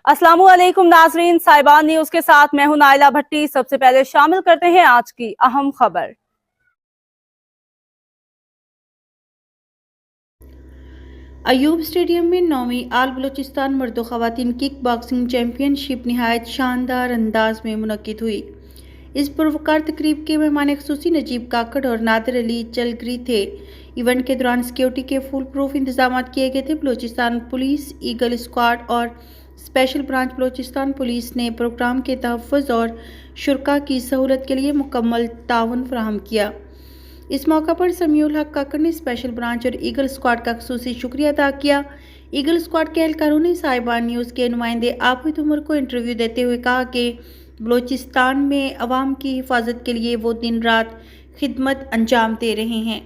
अस्सलामु अलैकुम नाजरीन, साहिबान न्यूज के साथ मैं हूं नाइला भट्टी। सबसे पहले शामिल करते हैं आज की अहम खबर। अयूब स्टेडियम में 9वीं आल बलोचिस्तान मर्द ख़वातीन किक बॉक्सिंग चैंपियनशिप निहायत शानदार अंदाज में मुनक्किद हुई। इस पुरवकार तकरीब के मेहमान खुसूसी नजीब काकड़ और नादिर अली चलगरी थे। इवेंट के दौरान सिक्योरिटी के फुल प्रूफ इंतजाम किए गए थे। बलोचिस्तान पुलिस, ईगल स्क्वाड और स्पेशल ब्रांच बलोचिस्तान पुलिस ने प्रोग्राम के तहफ़्फ़ुज़ और शुरका की सहूलत के लिए मुकम्मल ताउन फराहम किया। इस मौका पर समीउल हक काकड़ ने स्पेशल ब्रांच और ईगल स्क्वाड का खुसूसी शुक्रिया अदा किया। ईगल स्क्वाड के एहलकारों ने साहिबान न्यूज़ के नुमाइंदे आबिद उमर को इंटरव्यू देते हुए कहा कि बलोचिस्तान में अवाम की हिफाजत के लिए वो दिन रात खिदमत अंजाम दे रहे हैं।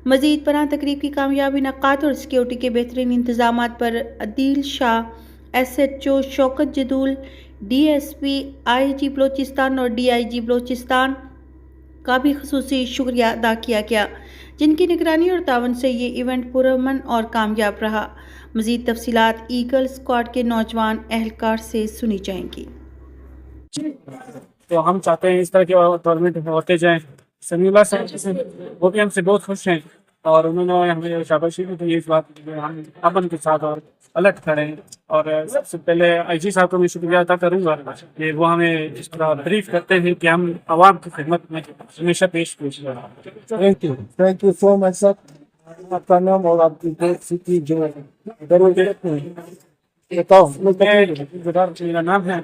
मज़ीद बरां तकरीब की कामयाब इनक़ाद और सिक्योरिटी के बेहतरीन इंतजामात पर Adeel Shah, SHO Shaukat जदूल, DSP IG Balochistan और DIG बलोचिस्तान का भी खुसूसी शुक्रिया अदा किया गया, जिनकी निगरानी और तावन से ये इवेंट पुरअमन और कामयाब रहा। मज़ीद तफसीलात ईगल स्क्वाड के नौजवान एहलकार से सुनी जाएंगी। तो हम चाहते हैं इस तरह के टूर्नामेंट होते जाएं। समीउल्लाह साहब वो भी हमसे बहुत खुश हैं और उन्होंने हमें शाबाशी भी दी इस बात की हम अमन के साथ और अलर्ट करें। और सबसे पहले IG साहब को मैं शुक्रिया अदा करूँगा कि वो हमें इस तरह ब्रीफ करते हैं कि हम आवाम की खिदमत में हमेशा पेश thank you so much sir. आपका नाम और आपकी सिटी जो है बताओ। मेरा नाम है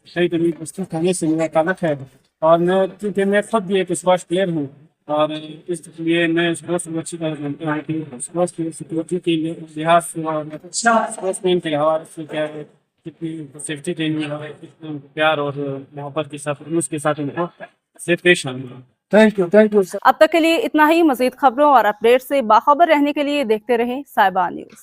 शहीद अमीर बस्ती थाने से मेरा ताल्लुक है और मैं क्योंकि मैं खुद भी एक स्क्वाश प्लेयर हूँ और इसलिए मैं स्पोर्ट्स को अच्छी तरह जानता हूँ कि स्पोर्ट्स की सिक्योरिटी के लिहाज से स्पोर्ट्समैन के हवाले से क्या है, कितनी सेफ्टी देनी है, कितने प्यार और मोहब्बत के साथ उसके साथ उनको से पेश आना। Thank you sir. अब तक के लिए इतना ही। मजीद खबरों और अपडेट से बाखबर रहने के लिए देखते रहें साहिबान न्यूज।